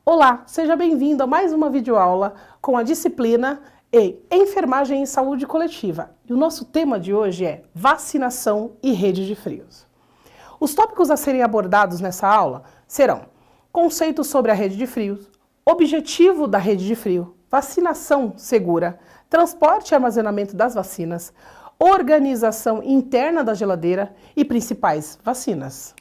Olá, seja bem-vindo a mais uma videoaula com a disciplina em Enfermagem e Saúde Coletiva. E o nosso tema de hoje é vacinação e rede de frios. Os tópicos a serem abordados nessa aula serão conceitos sobre a rede de frios, objetivo da rede de frio, vacinação segura, transporte e armazenamento das vacinas, organização interna da geladeira e principais vacinas.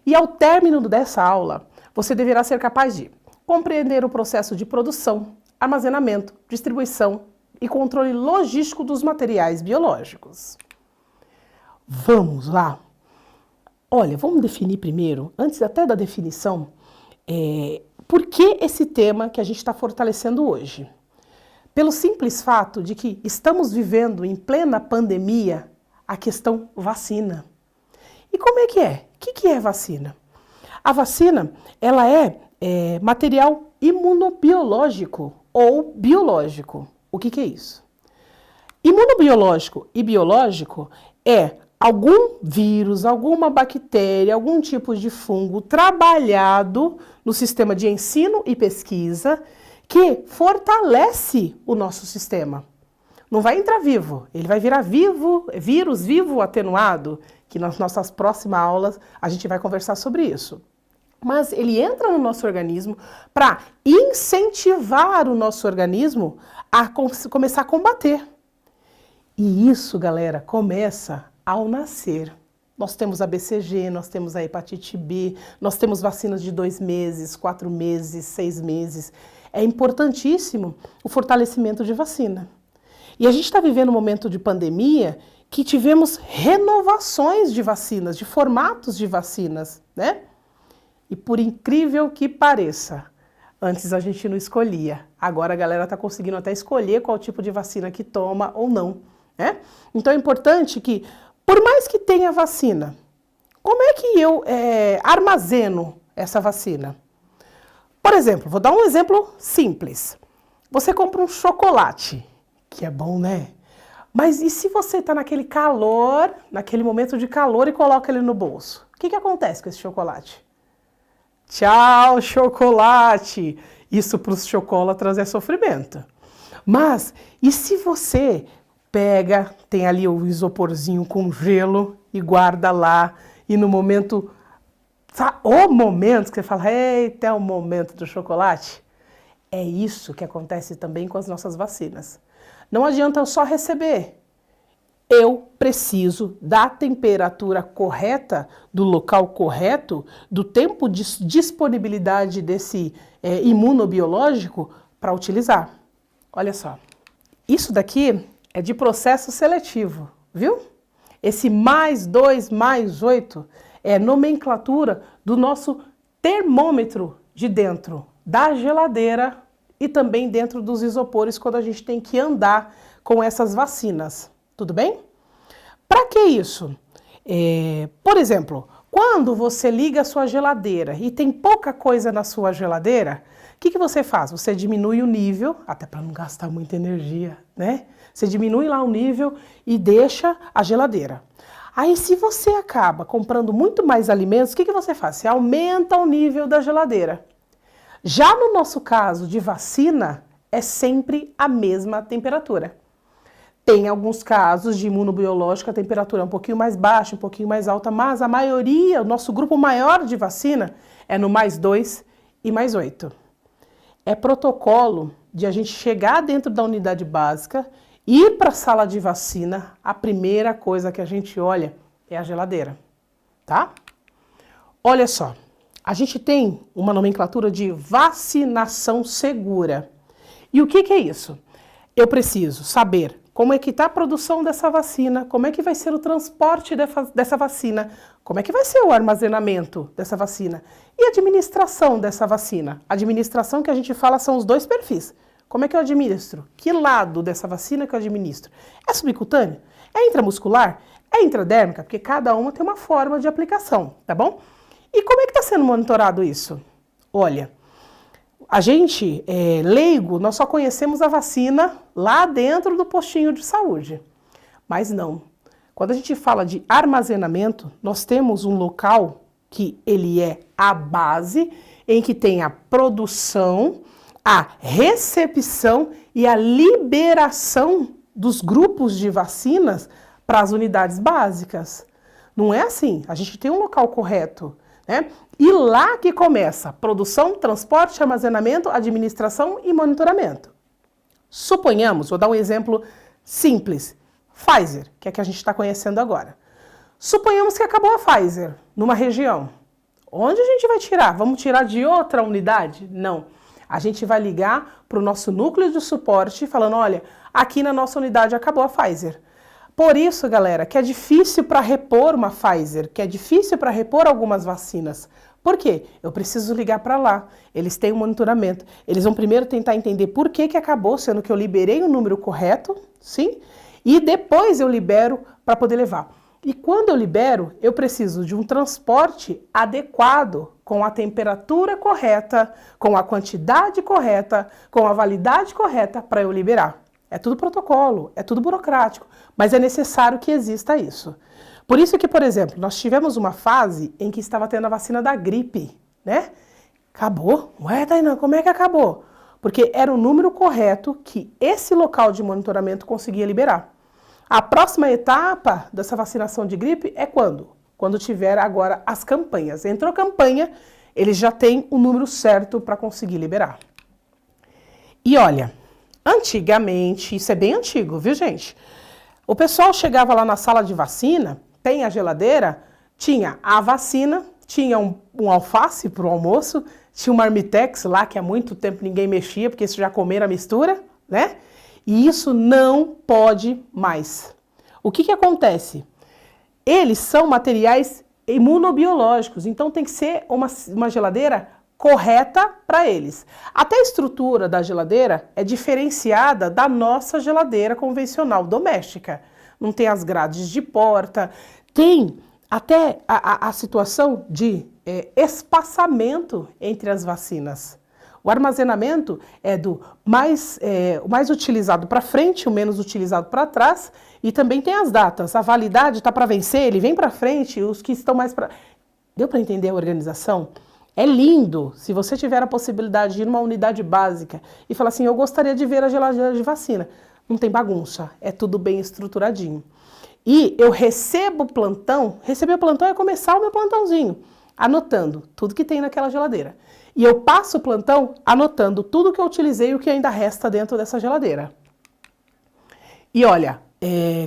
E ao término dessa aula, você deverá ser capaz de compreender o processo de produção, armazenamento, distribuição e controle logístico dos materiais biológicos. Vamos lá? Olha, vamos definir primeiro, antes até da definição, por que esse tema que a gente está fortalecendo hoje? Pelo simples fato de que estamos vivendo em plena pandemia a questão vacina. E como é que é? O que é vacina? A vacina, ela é material imunobiológico ou biológico. O que é isso? Imunobiológico e biológico é algum vírus, alguma bactéria, algum tipo de fungo trabalhado no sistema de ensino e pesquisa que fortalece o nosso sistema. Não vai entrar vivo, ele vai virar vírus vivo atenuado, que nas nossas próximas aulas a gente vai conversar sobre isso. Mas ele entra no nosso organismo para incentivar o nosso organismo a começar a combater. E isso, galera, começa ao nascer. Nós temos a BCG, nós temos a hepatite B, nós temos vacinas de 2 meses, 4 meses, 6 meses. É importantíssimo o fortalecimento de vacina. E a gente está vivendo um momento de pandemia que tivemos renovações de vacinas, de formatos de vacinas, né? E por incrível que pareça, antes a gente não escolhia. Agora a galera está conseguindo até escolher qual tipo de vacina que toma ou não, né? Então é importante que, por mais que tenha vacina, como é que eu armazeno essa vacina? Por exemplo, vou dar um exemplo simples. Você compra um chocolate, que é bom, né? Mas e se você está naquele calor, naquele momento de calor e coloca ele no bolso? O que acontece com esse chocolate? Tchau, chocolate! Isso para os chocolatras é sofrimento. Mas, e se você pega, tem ali o isoporzinho com gelo e guarda lá, e no momento, o momento que você fala, eita, é o momento do chocolate? É isso que acontece também com as nossas vacinas. Não adianta eu só receber. Eu preciso da temperatura correta, do local correto, do tempo de disponibilidade desse imunobiológico para utilizar. Olha só, isso daqui é de processo seletivo, viu? Esse +2, +8 é nomenclatura do nosso termômetro de dentro da geladeira e também dentro dos isopores quando a gente tem que andar com essas vacinas. Tudo bem? Para que isso? Por exemplo, quando você liga a sua geladeira e tem pouca coisa na sua geladeira, o que você faz? Você diminui o nível, até para não gastar muita energia, né? Você diminui lá o nível e deixa a geladeira. Aí, se você acaba comprando muito mais alimentos, o que você faz? Você aumenta o nível da geladeira. Já no nosso caso de vacina, é sempre a mesma temperatura. Tem alguns casos de imunobiológico, a temperatura é um pouquinho mais baixa, um pouquinho mais alta, mas a maioria, o nosso grupo maior de vacina é no +2 e +8. É protocolo de a gente chegar dentro da unidade básica, ir para a sala de vacina, a primeira coisa que a gente olha é a geladeira, tá? Olha só, a gente tem uma nomenclatura de vacinação segura. E o que é isso? Eu preciso saber como é que está a produção dessa vacina, como é que vai ser o transporte dessa vacina, como é que vai ser o armazenamento dessa vacina e a administração dessa vacina. A administração que a gente fala são os 2 perfis. Como é que eu administro? Que lado dessa vacina que eu administro? É subcutâneo? É intramuscular? É intradérmica? Porque cada uma tem uma forma de aplicação, tá bom? E como é que está sendo monitorado isso? Olha, a gente, leigo, nós só conhecemos a vacina lá dentro do postinho de saúde. Mas não. Quando a gente fala de armazenamento, nós temos um local que ele é a base, em que tem a produção, a recepção e a liberação dos grupos de vacinas para as unidades básicas. Não é assim, a gente tem um local correto, né? E lá que começa produção, transporte, armazenamento, administração e monitoramento. Suponhamos, vou dar um exemplo simples, Pfizer, que é que a gente está conhecendo agora. Suponhamos que acabou a Pfizer numa região. Onde a gente vai tirar? Vamos tirar de outra unidade? Não. A gente vai ligar para o nosso núcleo de suporte falando, olha, aqui na nossa unidade acabou a Pfizer. Por isso, galera, que é difícil para repor uma Pfizer, que é difícil para repor algumas vacinas. Por quê? Eu preciso ligar para lá. Eles têm um monitoramento. Eles vão primeiro tentar entender por que acabou, sendo que eu liberei o número correto, sim? E depois eu libero para poder levar. E quando eu libero, eu preciso de um transporte adequado, com a temperatura correta, com a quantidade correta, com a validade correta para eu liberar. É tudo protocolo, é tudo burocrático, mas é necessário que exista isso. Por isso que, por exemplo, nós tivemos uma fase em que estava tendo a vacina da gripe, né? Acabou? Ué, Tainá, como é que acabou? Porque era o número correto que esse local de monitoramento conseguia liberar. A próxima etapa dessa vacinação de gripe é quando? Quando tiver agora as campanhas. Entrou campanha, eles já têm o número certo para conseguir liberar. E olha, antigamente, isso é bem antigo, viu, gente? O pessoal chegava lá na sala de vacina, tem a geladeira, tinha a vacina, tinha um alface para o almoço, tinha um marmitex lá, que há muito tempo ninguém mexia, porque isso já comeram a mistura, né? E isso não pode mais. O que acontece? Eles são materiais imunobiológicos, então tem que ser uma geladeira correta para eles. Até a estrutura da geladeira é diferenciada da nossa geladeira convencional doméstica. Não tem as grades de porta, tem até a situação de espaçamento entre as vacinas. O armazenamento é o mais utilizado para frente, o menos utilizado para trás, e também tem as datas. A validade está para vencer, ele vem para frente, os que estão mais para... Deu para entender a organização? É lindo se você tiver a possibilidade de ir numa unidade básica e falar assim, eu gostaria de ver a geladeira de vacina. Não tem bagunça, é tudo bem estruturadinho. E eu recebo o plantão, receber o plantão é começar o meu plantãozinho, anotando tudo que tem naquela geladeira. E eu passo o plantão anotando tudo que eu utilizei e o que ainda resta dentro dessa geladeira. E olha,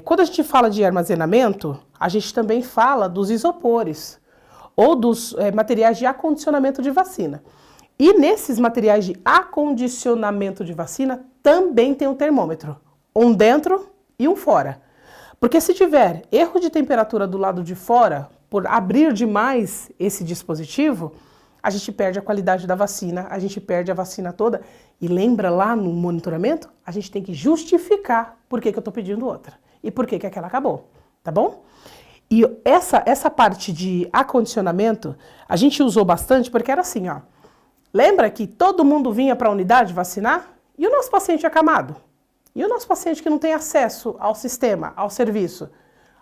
quando a gente fala de armazenamento, a gente também fala dos isopores ou dos materiais de acondicionamento de vacina. E nesses materiais de acondicionamento de vacina também tem um termômetro, um dentro e um fora. Porque se tiver erro de temperatura do lado de fora, por abrir demais esse dispositivo, a gente perde a qualidade da vacina, a gente perde a vacina toda. E lembra lá no monitoramento? A gente tem que justificar por que eu estou pedindo outra e por que aquela acabou, tá bom? E essa parte de acondicionamento, a gente usou bastante porque era assim, ó. Lembra que todo mundo vinha para a unidade vacinar? E o nosso paciente acamado? E o nosso paciente que não tem acesso ao sistema, ao serviço?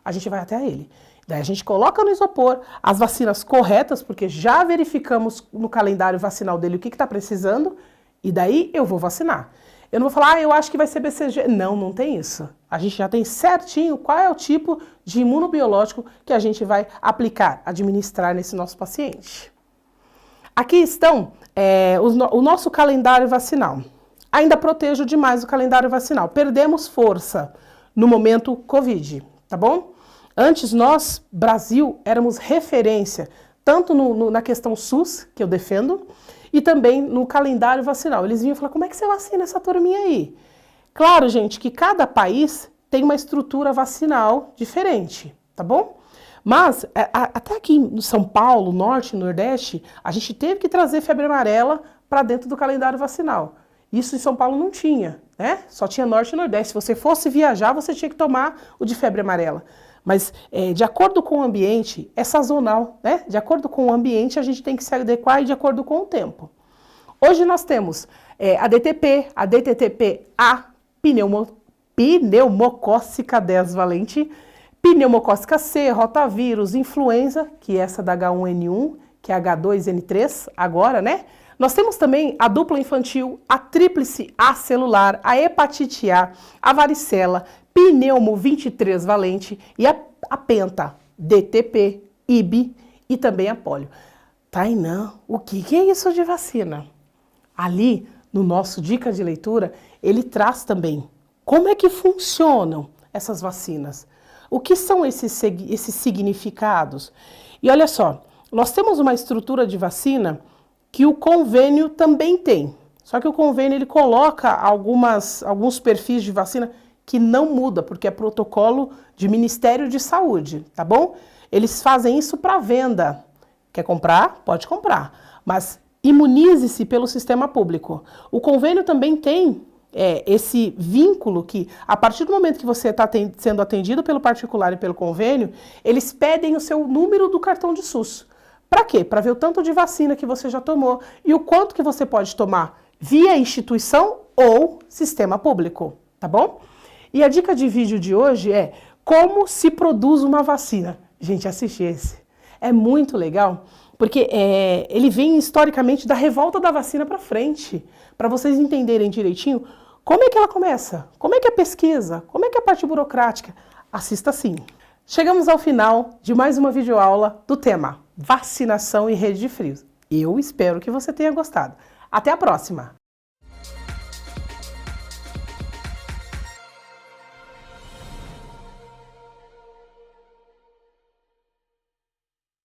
A gente vai até ele. Daí a gente coloca no isopor as vacinas corretas, porque já verificamos no calendário vacinal dele o que está precisando, e daí eu vou vacinar. Eu não vou falar, eu acho que vai ser BCG. Não, não tem isso. A gente já tem certinho qual é o tipo de imunobiológico que a gente vai aplicar, administrar nesse nosso paciente. Aqui estão o nosso calendário vacinal. Ainda protejo demais o calendário vacinal. Perdemos força no momento Covid, tá bom? Antes nós, Brasil, éramos referência, tanto na questão SUS, que eu defendo, e também no calendário vacinal. Eles vinham falar, como é que você vacina essa turminha aí? Claro, gente, que cada país tem uma estrutura vacinal diferente, tá bom? Mas, até aqui no São Paulo, Norte, Nordeste, a gente teve que trazer febre amarela para dentro do calendário vacinal. Isso em São Paulo não tinha, né? Só tinha Norte e Nordeste. Se você fosse viajar, você tinha que tomar o de febre amarela. Mas, de acordo com o ambiente, é sazonal, né? De acordo com o ambiente, a gente tem que se adequar e de acordo com o tempo. Hoje nós temos a DTP, a DTTP-A, pneumocócica 10 valente, pneumocócica C, rotavírus, influenza, que é essa da H1N1, que é H2N3 agora, né? Nós temos também a dupla infantil, a tríplice acelular, a hepatite a varicela, pneumo 23 valente e a penta, DTP, IB e também a polio. Tainã, o que é isso de vacina? Ali, no nosso Dica de Leitura, ele traz também como é que funcionam essas vacinas. O que são esses significados? E olha só, nós temos uma estrutura de vacina que o convênio também tem. Só que o convênio ele coloca alguns perfis de vacina que não muda, porque é protocolo de Ministério de Saúde, tá bom? Eles fazem isso para venda. Quer comprar? Pode comprar, mas imunize-se pelo sistema público. O convênio também tem esse vínculo que, a partir do momento que você está sendo atendido pelo particular e pelo convênio, eles pedem o seu número do cartão de SUS. Para quê? Para ver o tanto de vacina que você já tomou e o quanto que você pode tomar via instituição ou sistema público, tá bom? E a dica de vídeo de hoje é como se produz uma vacina. Gente, assiste esse. É muito legal, porque ele vem historicamente da revolta da vacina para frente, para vocês entenderem direitinho como é que ela começa, como é que é a pesquisa, como é que é a parte burocrática. Assista sim. Chegamos ao final de mais uma videoaula do tema Vacinação e Rede de Frios. Eu espero que você tenha gostado. Até a próxima!